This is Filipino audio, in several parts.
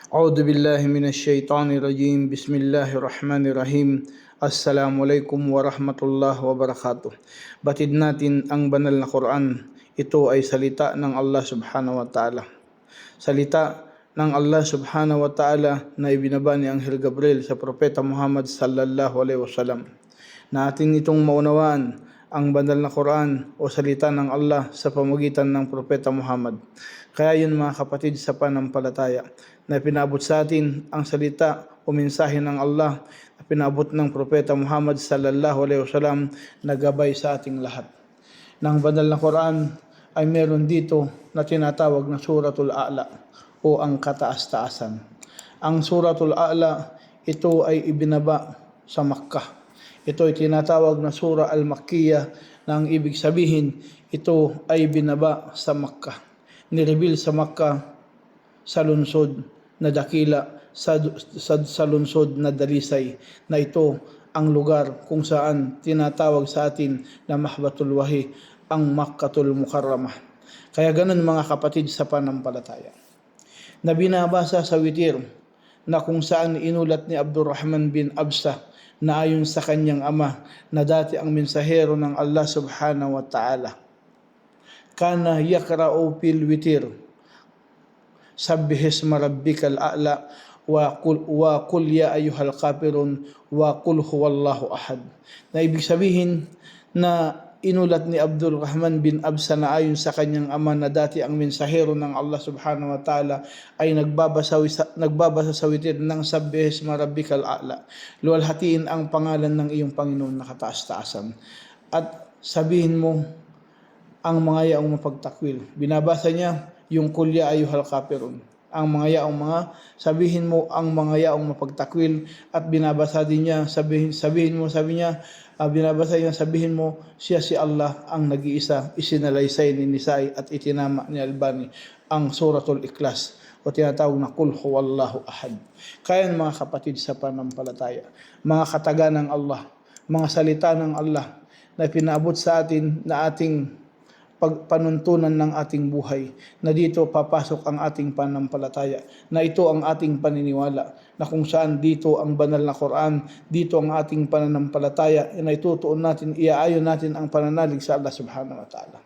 أعوذ بالله من الشيطان الرجيم بسم الله الرحمن الرحيم. Assalamualaikum warahmatullahi wabarakatuh. Batid natin ang banal na Quran. Ito ay salita ng Allah subhanahu wa ta'ala. Salita ng Allah subhanahu wa ta'ala na ibinaba ni Anghel Gabriel sa Propeta Muhammad sallallahu alaihi wasallam. Na ating itong maunawaan ang banal na Quran o salita ng Allah sa pamagitan ng Propeta Muhammad. Kaya yun mga kapatid sa panampalataya, na pinabot sa atin ang salita o mensahe ng Allah na pinabot ng Propeta Muhammad sallallahu alaihi wasallam na gabay sa ating lahat. Ng banal na Quran ay meron dito na tinatawag na Suratul A'la o ang kataas-taasan. Ang Suratul A'la, ito ay ibinaba sa Makkah. Ito ay tinatawag na Surah Al-Makkiyah na ang ibig sabihin, ito ay binaba sa Makkah. Nireveal sa Makkah sa lungsod na dakila, sa lungsod na dalisay, na ito ang lugar kung saan tinatawag sa atin na Mahbatul Wahi, ang Makkatul Mukarramah. Kaya ganun mga kapatid sa panampalataya, na binabasa sa witir na kung saan inulat ni Abdurrahman bin Absa na ayon sa kanyang ama na dati ang mensahero ng Allah subhanahu wa ta'ala, kana yakra'u fil witir sabbihisma rabbikal a'la wa qul ya ayyuhal kafirun wa qul huwallahu ahad. Na ibig sabihin na inulat ni Abdul Rahman bin Absa na ayon sa kanyang ama na dati ang mensahero ng Allah subhanahu wa ta'ala ay nagbabasa sa witir ng sabbihisma rabbikal a'la. Luwalhatiin ang pangalan ng iyong Panginoon na kataas-taasan at sabihin mo ang mga yaong mapagtakwil. Binabasa niya yung qul ya ayyuhal kafirun, ang mga yaong sabihin mo ang mga yaong mapagtakwil, at binabasa din niya sabihin mo siya si Allah ang nag-iisa. Isinalaysay ni Nisai at itinama ni Albani ang Suratul Ikhlas o tinatawag na Qul Huwallahu Ahad. Kaya mga kapatid sa panampalataya, mga kataga ng Allah, mga salita ng Allah na pinaabot sa atin na ating pagpanuntunan ng ating buhay, na dito papasok ang ating panampalataya, na ito ang ating paniniwala, na kung saan dito ang banal na Quran, dito ang ating pananampalataya, na itutuon natin, iaayon natin ang pananalig sa Allah subhanahu wa ta'ala.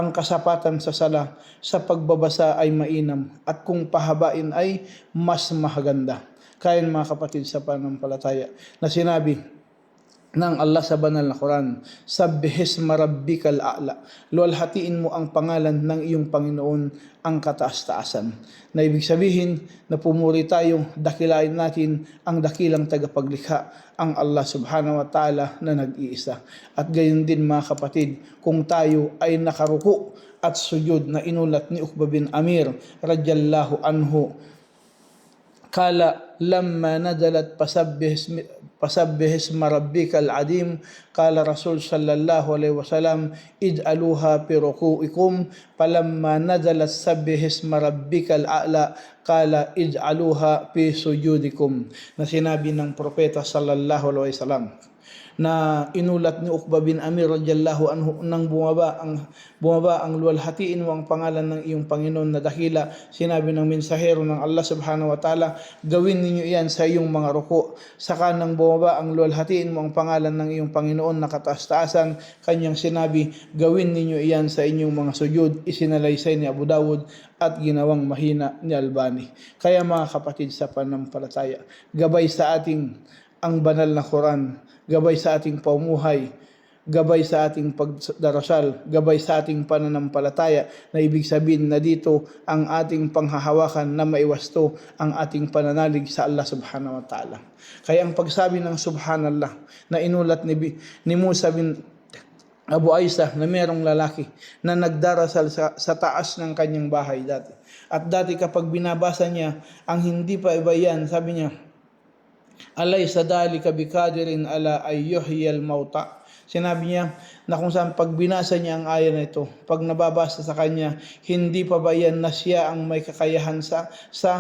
Ang kasapatan sa sala sa pagbabasa ay mainam, at kung pahabain ay mas mahaganda. Kaya mga kapatid sa pananampalataya, na sinabi ng Allah sa banal na Quran, sabbihisma rabbikal a'la, luwalhatiin mo ang pangalan ng iyong Panginoon ang kataas-taasan. Na ibig sabihin na pumuri tayo, dakilain natin ang dakilang tagapaglikha, ang Allah subhanahu wa ta'ala na nag-iisa. At gayon din mga kapatid, kung tayo ay nakaruku at sujud na inulat ni Uqba bin Amir radiyallahu anhu, kala lamma nazalat pasabbihisma rabbikal adim, kala Rasul sallallahu alaihi wasallam ij'aluha fi ruku'ikum, falamma nazalat sabbihisma rabbikal a'la kala ij'aluha fi sujudikum. Na sinabi ng propeta sallallahu alaihi wasallam na inulat ni Uqba bin Amir radiyallahu anhu nang bumaba ang luwalhatiin mo ang pangalan ng iyong Panginoon na dakila. Sinabi ng mensahero ng Allah subhanahu wa ta'ala, gawin ninyo iyan sa iyong mga ruko. Saka nang bumaba ang luwalhatiin mo ang pangalan ng iyong Panginoon na kataas-taasan, kanyang sinabi, gawin ninyo iyan sa inyong mga sujud. Isinalaysay ni Abu Dawud at ginawang mahina ni Albani. Kaya mga kapatid sa panampalataya, gabay sa ating ang banal na Quran, gabay sa ating pamuhay, gabay sa ating pagdarasal, gabay sa ating pananampalataya, na ibig sabihin na dito ang ating panghahawakan na maiwasto ang ating pananalig sa Allah subhanahu wa ta'ala. Kaya ang pagsabi ng subhanallah na inulat ni Musa bin Abu Aisa, na mayroong lalaki na nagdarasal sa taas ng kanyang bahay dati. At dati kapag binabasa niya ang hindi pa iba yan, sabi niya, alaysa dhalika bikadirin ala ayyuhyal mauta. Sinabi niya na kung saan pag binasa niya ang aya na ito, pag nababasa sa kanya, hindi pa ba yan na siya ang may kakayahan sa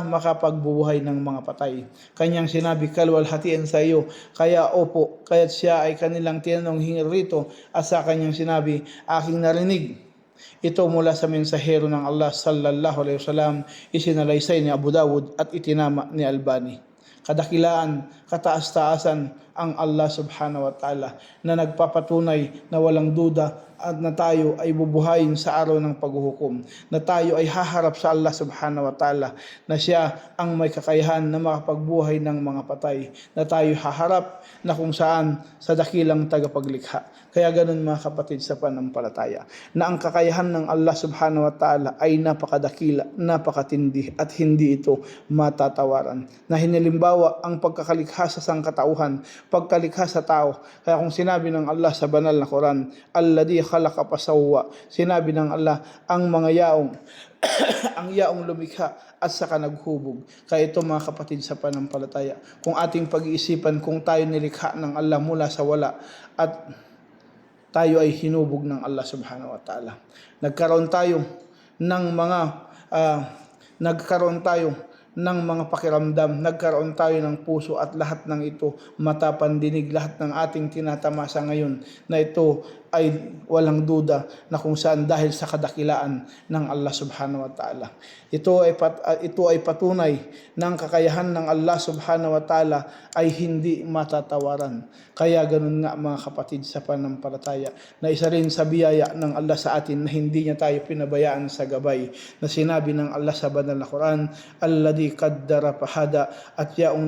makapagbubuhay ng mga patay. Kanyang sinabi, kalwalhatian sa iyo, kaya opo, kaya't siya ay kanilang tinanong hingi rito, at sa kanyang sinabi, aking narinig Ito mula sa mensahero ng Allah sallallahu alaihi wasallam, isinalaysay ni Abu Dawud at itinama ni Albani. Kadakilaan, kataas-taasan ang Allah subhanahu wa ta'ala na nagpapatunay na walang duda at na tayo ay bubuhayin sa araw ng paghuhukom, na tayo ay haharap sa Allah subhanahu wa ta'ala, na siya ang may kakayahan na makapagbuhay ng mga patay, na tayo haharap na kung saan sa dakilang tagapaglikha. Kaya ganun mga kapatid sa panampalataya, na ang kakayahan ng Allah subhanahu wa ta'ala ay napakadakila, napakatindi at hindi ito matatawaran. Na hinilimbawa ang pagkakalikha sa sangkatauhan, pagkalikha sa tao. Kaya kung sinabi ng Allah sa banal na Quran, alladhi khalaqa fasawwa, sinabi ng Allah ang mga yaong ang yaong lumikha at saka naghubog. Kaya ito mga kapatid sa panampalataya, kung ating pag-iisipan, kung tayo nilikha ng Allah mula sa wala at tayo ay hinubog ng Allah subhanahu wa ta'ala, nagkaroon tayo ng mga pakiramdam, nagkaroon tayo ng puso at lahat ng ito, mata, pandinig, lahat ng ating tinatamasa ngayon, na ito ay walang duda na kung saan dahil sa kadakilaan ng Allah subhanahu wa ta'ala. Ito ay patunay ng kakayahan ng Allah subhanahu wa ta'ala ay hindi matatawaran. Kaya ganun nga mga kapatid sa panampalataya, na isa rin sa biyaya ng Allah sa atin na hindi niya tayo pinabayaan sa gabay, na sinabi ng Allah sa banal na Quran, alladhi qaddara fahada, at yaong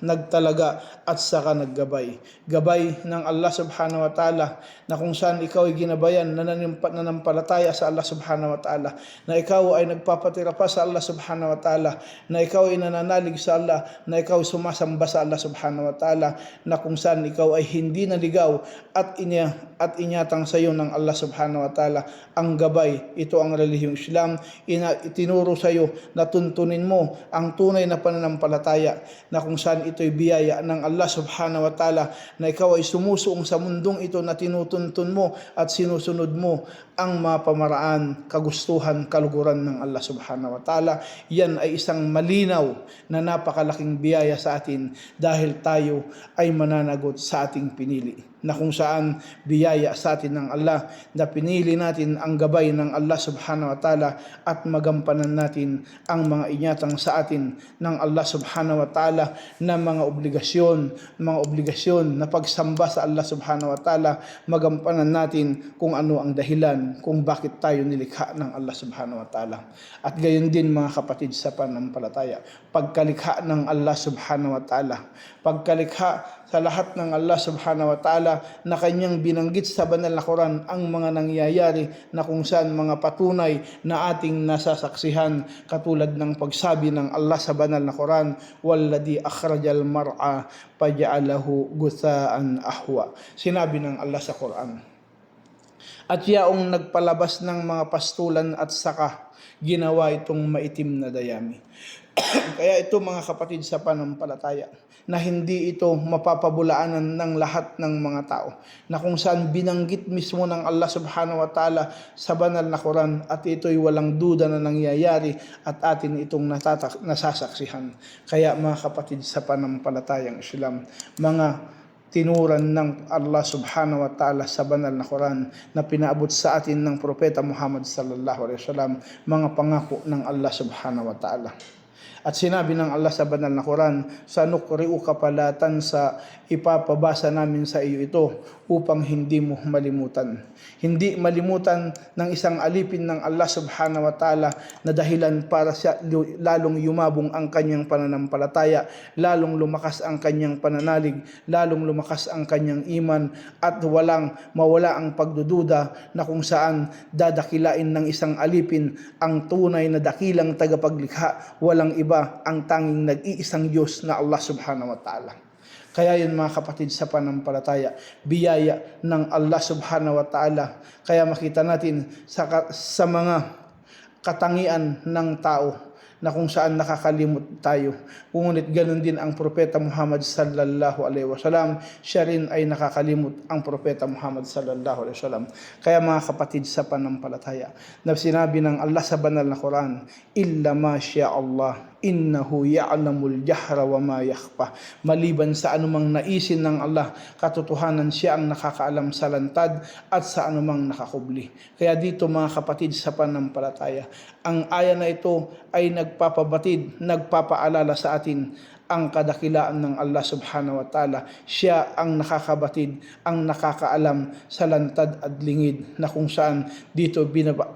nagtalaga at saka naggabay. Gabay ng Allah subhanahu wa ta'ala, na kung saan ikaw ay ginabayan, nanampalataya sa Allah subhanahu wa ta'ala, na ikaw ay nagpapatira pa sa Allah subhanahu wa ta'ala, na ikaw ay nananalig sa Allah, na ikaw ay sumasamba sa Allah subhanahu wa ta'ala, na kung saan ikaw ay hindi naligaw at inyatang sa iyo ng Allah subhanahu wa ta'ala ang gabay. Ito ang relihiyong Islam, itinuro sa iyo na tuntunin mo ang tunay na pananampalataya, na kung saan ito'y biyaya ng Allah subhanahu wa ta'ala, na ikaw ay sumusuong sa mundong ito, na tinutuntun mo at sinusunod mo ang mga pamaraan, kagustuhan, kaluguran ng Allah subhanahu wa ta'ala. Yan ay isang malinaw na napakalaking biyaya sa atin, dahil tayo ay mananagot sa ating pinili, na kung saan biyaya sa atin ng Allah na pinili natin ang gabay ng Allah subhanahu wa ta'ala at magampanan natin ang mga inyatang sa atin ng Allah subhanahu wa ta'ala na mga obligasyon na pagsamba sa Allah subhanahu wa ta'ala. Magampanan natin kung ano ang dahilan kung bakit tayo nilikha ng Allah subhanahu wa ta'ala. At gayon din mga kapatid sa panampalataya, pagkalikha ng Allah subhanahu wa ta'ala, pagkalikha sa lahat ng Allah subhanahu wa ta'ala na kanyang binanggit sa banal na Quran ang mga nangyayari, na kung saan mga patunay na ating nasasaksihan, katulad ng pagsabi ng Allah sa banal na Quran, walladhi akhrajal mar'a faja'alahu gutha'an ahwa. Sinabi ng Allah sa Quran, at yaong nagpalabas ng mga pastulan at saka ginawa itong maitim na dayami. Kaya ito mga kapatid sa panampalataya, na hindi ito mapapabulaanan ng lahat ng mga tao, na kung saan binanggit mismo ng Allah subhanahu wa ta'ala sa banal na Quran, at ito'y walang duda na nangyayari at atin itong nasasaksihan. Kaya mga kapatid sa panampalatayang Islam, mga tinuran ng Allah subhanahu wa ta'ala sa banal na Quran na pinaabot sa atin ng Propeta Muhammad sallallahu alaihi wasallam, mga pangako ng Allah subhanahu wa ta'ala. At sinabi ng Allah sa banal na Quran, sanukri'uka palatan, sa ipapabasa namin sa iyo ito upang hindi mo malimutan. Hindi malimutan ng isang alipin ng Allah subhanahu wa ta'ala na dahilan para siya lalong yumabong ang kanyang pananampalataya, lalong lumakas ang kanyang pananalig, lalong lumakas ang kanyang iman, at walang mawala ang pagdududa na kung saan dadakilain ng isang alipin ang tunay na dakilang tagapaglikha, walang iba, ang tanging nag-iisang Diyos na Allah subhanahu wa ta'ala. Kaya yun mga kapatid sa panampalataya, biyaya ng Allah subhanahu wa ta'ala. Kaya makita natin sa mga katangian ng tao na kung saan nakakalimot tayo. Ngunit ganun din ang Propeta Muhammad sallallahu alaihi wasallam, siya rin ay nakakalimot ang Propeta Muhammad sallallahu alaihi wasallam. Kaya mga kapatid sa panampalataya, na sinabi ng Allah sa banal na Quran, illa ma sya Allah, innahu ya'lamul jahra wa ma yakhfa. Maliban sa anumang naisin ng Allah, katotohanan siya ang nakakaalam sa lantad at sa anumang nakakubli. Kaya dito mga kapatid sa pananampalataya, ang aya na ito ay nagpapaalala sa atin ang kadakilaan ng Allah subhanahu wa ta'ala. Siya ang nakakabatid, ang nakakaalam sa lantad at lingid, na kung saan dito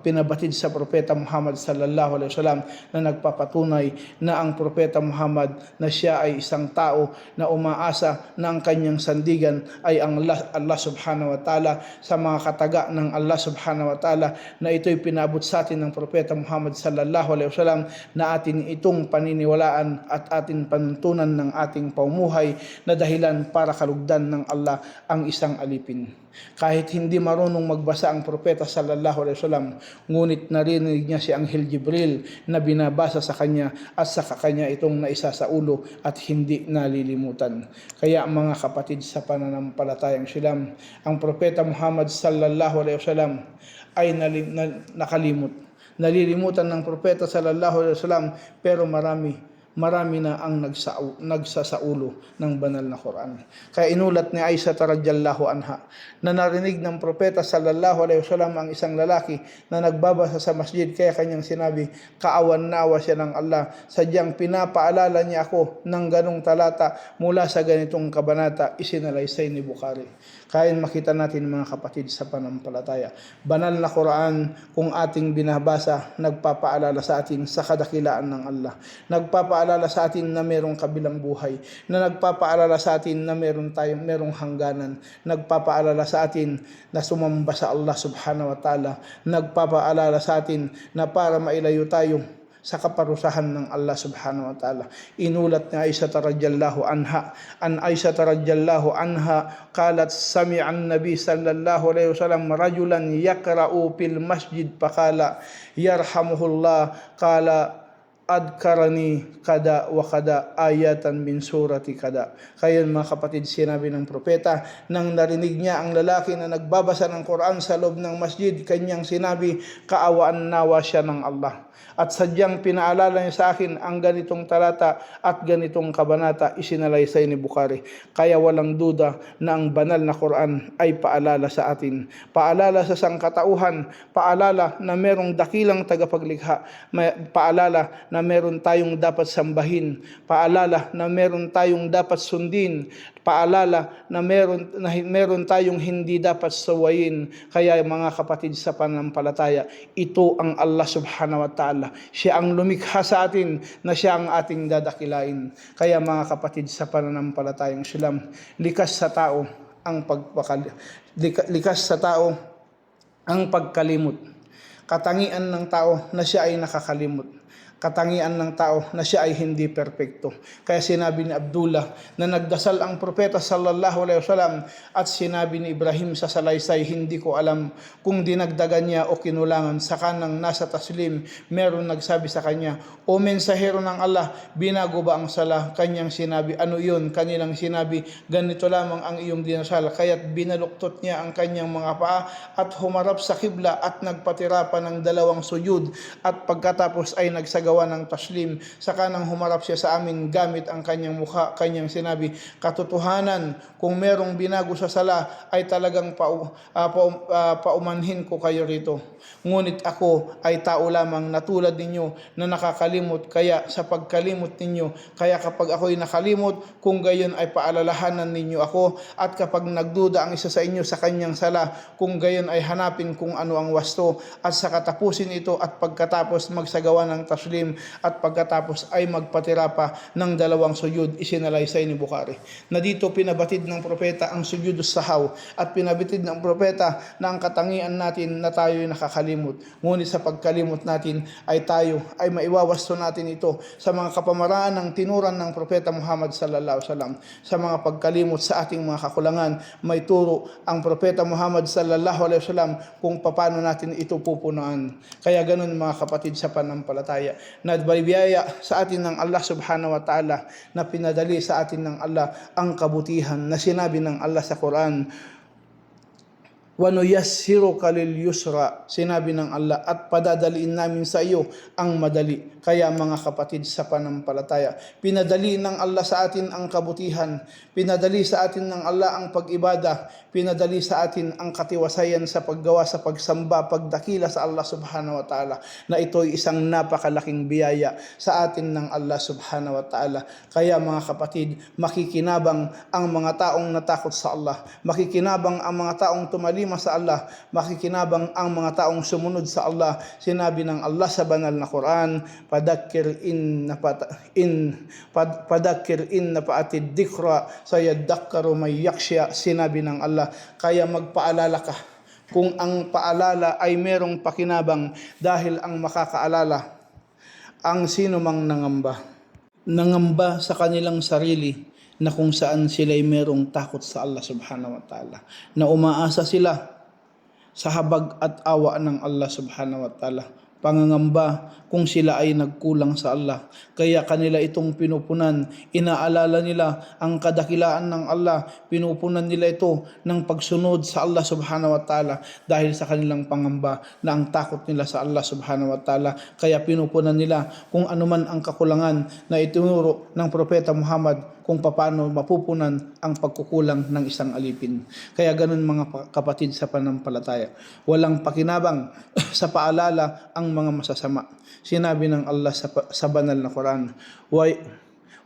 pinabatid sa Propeta Muhammad sallallahu alaihi wasallam na nagpapatunay na ang Propeta Muhammad na siya ay isang tao na umaasa na ang kanyang sandigan ay ang Allah subhanahu wa ta'ala, sa mga kataga ng Allah subhanahu wa ta'ala, na ito'y pinabot sa atin ng Propeta Muhammad sallallahu alaihi wasallam, na atin itong paniniwalaan at atin panuntunan ng ating paumuhay, na dahilan para kalugdan ng Allah ang isang alipin. Kahit hindi marunong magbasa ang Propeta sallallahu alaihi wasallam, ngunit narinig niya si Anghel Jibril na binabasa sa kanya, at sa kanya itong naisa sa ulo at hindi nalilimutan. Kaya mga kapatid sa pananampalatayang Islam, ang Propeta Muhammad sallallahu alaihi wasallam ay nakalimot. Nalilimutan ng Propeta sallallahu alaihi wasallam, pero marami na ang nagsasaulo ng banal na Quran. Kaya inulat ni Aisha radhiyallahu anha na narinig ng Propeta sallallahu alaihi wasallam ang isang lalaki na nagbabasa sa masjid, kaya kanyang sinabi, kaawan-nawa siya ng Allah, sadyang pinapaalala niya ako ng ganong talata mula sa ganitong kabanata. Isinalaysay ni Bukhari. Kaya makita natin mga kapatid sa pananampalataya, banal na Quran kung ating binabasa, nagpapaalala sa atin sa kadakilaan ng Allah, nagpapaalala sa atin na merong kabilang buhay, na nagpapaalala sa atin na merong hangganan, nagpapaalala sa atin na sumamba sa Allah subhanahu wa ta'ala, nagpapaalala sa atin na para mailayo tayo sa kaparusahan ng Allah subhanahu wa ta'ala. Inulat ni Aisha radhiyallahu anha, an Aisha radhiyallahu anha qalat sami'a an-nabi sallallahu alaihi wasallam rajulan yaqra'u fil masjid faqala yarhamuhullah, qala adkarani kada wa kada ayatan min surati kada. Kaya mga kapatid, sinabi ng propeta, nang narinig niya ang lalaki na nagbabasa ng Quran sa loob ng masjid, kanyang sinabi, kaawaan nawa siya ng Allah, at sadyang pinaalala niya sa akin ang ganitong talata at ganitong kabanata. Isinalaysay ni Bukhari. Kaya walang duda na ang banal na Quran ay paalala sa atin, paalala sa sangkatauhan, paalala na merong dakilang tagapaglikha, paalala na meron tayong dapat sambahin, paalala na meron tayong dapat sundin, paalala na meron tayong hindi dapat sawayin. Kaya mga kapatid sa pananampalataya, ito ang Allah subhanahu wa ta'ala. Siya ang lumikha sa atin, na siya ang ating dadakilain. Kaya mga kapatid sa pananampalatayang Islam, likas sa tao ang pagkalimot. Katangian ng tao na siya ay nakakalimot. Katangian ng tao na siya ay hindi perpekto. Kaya sinabi ni Abdullah na nagdasal ang propeta sallallahu alaihi wasallam, at sinabi ni Ibrahim sa salaysay, hindi ko alam kung dinagdagan niya o kinulangan. Sa kanang nasa taslim, meron nagsabi sa kanya, o mensahero ng Allah, binago ba ang sala? Kanyang sinabi, ano yun? Kanilang sinabi, ganito lamang ang iyong dinasal. Kaya't binaluktot niya ang kanyang mga paa at humarap sa kibla at nagpatira pa ng 2 sujud, at pagkatapos ay nagsagawa ng taslim. Saka nang humarap siya sa amin gamit ang kanyang mukha, kanyang sinabi, katotohanan, kung merong binago sa sala ay talagang paumanhin ko kayo rito. Ngunit ako ay tao lamang na tulad ninyo na nakakalimot, kaya sa pagkalimot ninyo, kaya kapag ako'y nakalimot, kung gayon ay paalalahanan ninyo ako, at kapag nagduda ang isa sa inyo sa kanyang sala, kung gayon ay hanapin kung ano ang wasto, at saka tapusin ito, at pagkatapos magsagawa ng taslim, at pagkatapos ay magpatira pa ng 2 sujud. Isinalaysay ni Bukhari na dito pinabatid ng propeta ang sujudus sahaw, at pinabatid ng propeta na ang katangian natin na tayo ay nakakalimot. Ngunit sa pagkalimot natin ay tayo ay maiwawasto natin ito sa mga kapamaraan ng tinuran ng propeta Muhammad sallallahu alaihi wasallam. Sa mga pagkalimot sa ating mga kakulangan, may turo ang propeta Muhammad sallallahu alaihi wasallam kung paano natin ito pupunuan. Kaya ganun mga kapatid sa pananampalataya, na biyaya sa atin ng Allah subhanahu wa ta'ala, na pinadali sa atin ng Allah ang kabutihan, na sinabi ng Allah sa Quran, wa nuyassiruka lil yusra, sinabi ng Allah, at padadaliin namin sa iyo ang madali. Kaya mga kapatid sa panampalataya, pinadali ng Allah sa atin ang kabutihan, pinadali sa atin ng Allah ang pag-ibada, pinadali sa atin ang katiwasayan sa paggawa sa pagsamba, pagdakila sa Allah subhanahu wa ta'ala, na ito'y isang napakalaking biyaya sa atin ng Allah subhanahu wa ta'ala. Kaya mga kapatid, makikinabang ang mga taong natakot sa Allah, makikinabang ang mga taong tumalima sa Allah, makikinabang ang mga taong sumunod sa Allah. Sinabi ng Allah sa banal na Quran, padakir in napaatid dikra sayadakkaru may yaksya. Sinabi ng Allah, kaya magpaalala ka kung ang paalala ay merong pakinabang, dahil ang makakaalala ang sino mang nangamba sa kanilang sarili, na kung saan sila'y merong takot sa Allah subhanahu wa ta'ala, na umaasa sila sa habag at awa ng Allah subhanahu wa ta'ala, pangangamba kung sila ay nagkulang sa Allah. Kaya kanila itong pinupunan, inaalala nila ang kadakilaan ng Allah, pinupunan nila ito ng pagsunod sa Allah subhanahu wa ta'ala, dahil sa kanilang pangamba na ang takot nila sa Allah subhanahu wa ta'ala. Kaya pinupunan nila kung anuman ang kakulangan na itinuro ng Propeta Muhammad, kung paano mapupunan ang pagkukulang ng isang alipin. Kaya ganun mga kapatid sa panampalataya, walang pakinabang sa paalala ang mga masasama. Sinabi ng Allah sa banal na Quran,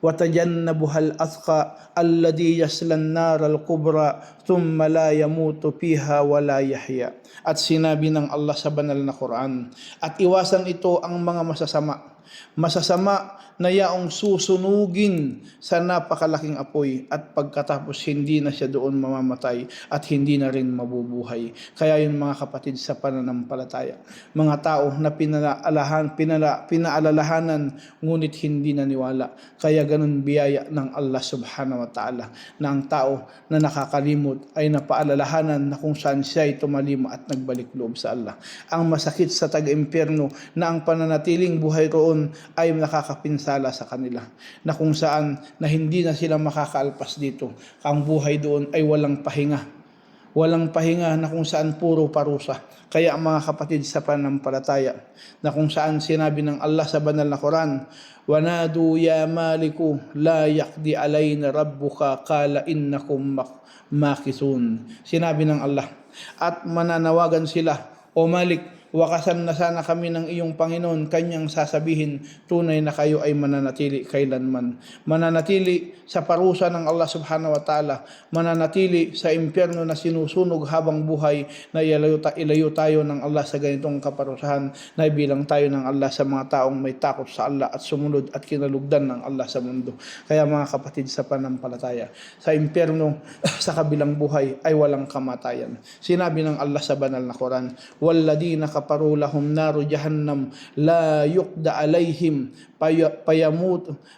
وَتَجَنَّبُهَا الْأَتْقَى الَّذِي يَصْلَى النَّارَ الْكُبْرَى ثُمَّ لَا يَمُوتُ فِيهَا وَلَا يَحْيَى. At sinabi ng Allah sa banal na Quran, at iwasan ito ang mga masasama na yaong susunugin sa napakalaking apoy, at pagkatapos hindi na siya doon mamamatay at hindi na rin mabubuhay. Kaya yun mga kapatid sa pananampalataya, mga tao na pinaalalahanan ngunit hindi naniwala. Kaya ganun biyaya ng Allah subhanahu wa ta'ala, na ang tao na nakakalimot ay napaalalahanan na kung saan siya ay tumalima at nagbalik loob sa Allah. Ang masakit sa taga-impyerno na ang pananatiling buhay roon ay nakakapinsala sa kanila, na kung saan na hindi na sila makakaalpas dito. Ang buhay doon ay walang pahinga na kung saan puro parusa. Kaya mga kapatid sa pananampalataya, na kung saan sinabi ng Allah sa banal na Quran, وَنَادُوا يَا مَالِكُ لَا يَقْضِي عَلَيْنَا رَبُّكَ قَالَ إِنَّكُمْ مَاكِثُونَ. Sinabi ng Allah, at mananawagan sila, O Malik, wakasan na sana kami ng iyong Panginoon. Kanyang sasabihin, tunay na kayo ay mananatili kailanman. Mananatili sa parusa ng Allah subhanahu wa ta'ala, mananatili sa impyerno na sinusunog habang buhay, na ilayo tayo ng Allah sa ganitong kaparusahan, na ibilang tayo ng Allah sa mga taong may takot sa Allah at sumunod at kinalugdan ng Allah sa mundo. Kaya mga kapatid sa panampalataya, sa impyerno sa kabilang buhay ay walang kamatayan. Sinabi ng Allah sa banal na Quran, وَالَّذِينَ كَفَرُوا لَهُمْ نَارُ جَهَنَّمَ لَا يُقْضَى عَلَيْهِمْ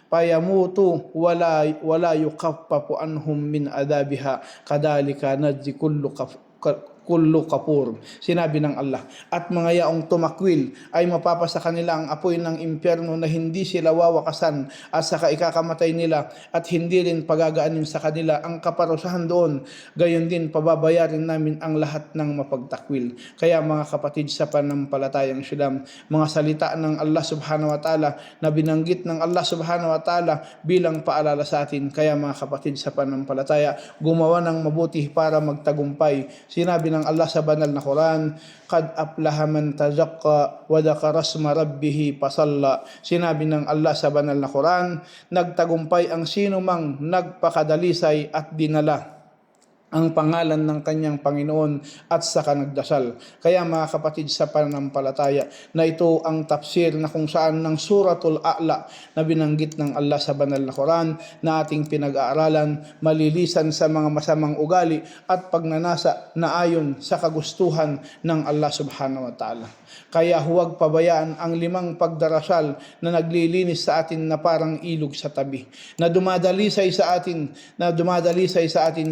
فَيَمُوتُوا وَلَا يُخَفَّفُ عَنْهُمْ مِنْ عَذَابِهَا كَذَلِكَ نَجْزِي kullu kapur. Sinabi ng Allah, at mga yaong tumakwil ay mapapasa kanila ang apoy ng impyerno, na hindi sila wawakasan at saka ikakamatay nila, at hindi rin pagagaanin sa kanila ang kaparusahan doon. Gayon din pababayarin namin ang lahat ng mapagtakwil. Kaya mga kapatid sa panampalatayang Islam, mga salita ng Allah subhanahu wa ta'ala na binanggit ng Allah subhanahu wa ta'ala bilang paalala sa atin. Kaya mga kapatid sa panampalataya, gumawa ng mabuti para magtagumpay. Sinabi ng Allah sa banal na Quran, qad aflaha man tazakka wa dzakara isma rabbih fasalla. Sinabi ng Allah sa banal na Quran, nagtagumpay ang sino mang nagpakadalisay at dinala ang pangalan ng kanyang Panginoon at saka nagdasal. Kaya mga kapatid sa pananampalataya, na ito ang tafsir na kung saan ng Suratul A'la na binanggit ng Allah sa banal na Quran, na ating pinag-aaralan, malilisan sa mga masamang ugali at pagnanasa na ayon sa kagustuhan ng Allah subhanahu wa ta'ala. Kaya huwag pabayaan ang 5 pagdarasal na naglilinis sa atin na parang ilog sa tabi, na dumadalisay sa atin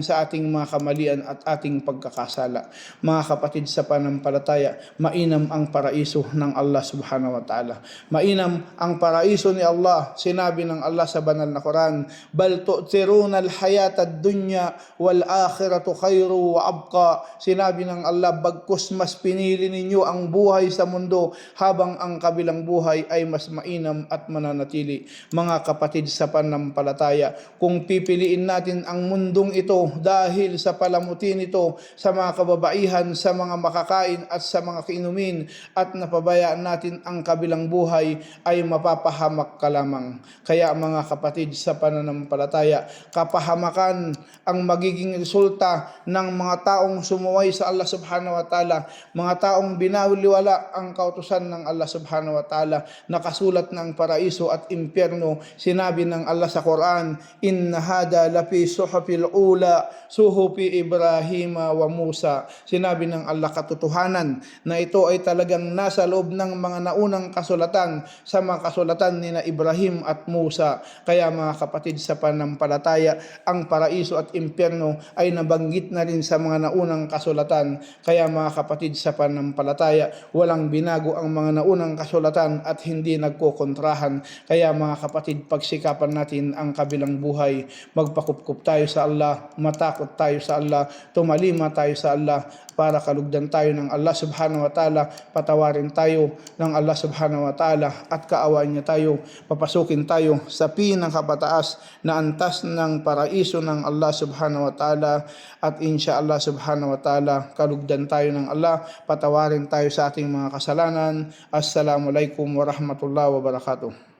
sa ating mga kamalian at ating pagkakasala. Mga kapatid sa pananampalataya, mainam ang paraiso ng Allah subhanahu wa ta'ala. Mainam ang paraiso ni Allah. Sinabi ng Allah sa banal na Quran, bal tu'thiruna al-hayata ad-dunya wal akhiratu khairu wa abqa. Sinabi ng Allah, bagkus mas pinili ninyo ang buhay sa mundo habang ang kabilang buhay ay mas mainam at mananatili. Mga kapatid sa pananampalataya, kung pipiliin natin ang mundong ito dahil sa palamutin nito, sa mga kababaihan, sa mga makakain at sa mga kiinumin, at napabayaan natin ang kabilang buhay, ay mapapahamak ka lamang. Kaya mga kapatid sa pananampalataya, kapahamakan ang magiging resulta ng mga taong sumuway sa Allah subhanahu wa ta'ala, mga taong binawaliwala ang kautusan ng Allah subhanahu wa ta'ala, nakasulat ng paraiso at impyerno. Sinabi ng Allah sa Quran, inna hada lafi suhufil ula suhufi Ibrahim wa Musa. Sinabi ng Allah, katotohanan na ito ay talagang nasa loob ng mga naunang kasulatan, sa mga kasulatan ni na Ibrahim at Musa. Kaya mga kapatid sa pananampalataya, ang paraiso at impyerno ay nabanggit na rin sa mga naunang kasulatan. Kaya mga kapatid sa pananampalataya, walang binago ang mga naunang kasulatan at hindi nagkokontrahan. Kaya mga kapatid, pagsikapan natin ang kabilang buhay, magpakupkup tayo sa Allah, matakot tayo sa Allah, tumalima tayo sa Allah, para kalugdan tayo ng Allah subhanahu wa ta'ala, patawarin tayo ng Allah subhanahu wa ta'ala, at kaawaan niya tayo, papasukin tayo sa pinakapataas na antas ng paraiso ng Allah subhanahu wa ta'ala, at insya Allah subhanahu wa ta'ala, kalugdan tayo ng Allah, patawarin tayo sa ating mga kasalanan. Assalamualaikum warahmatullahi wabarakatuh.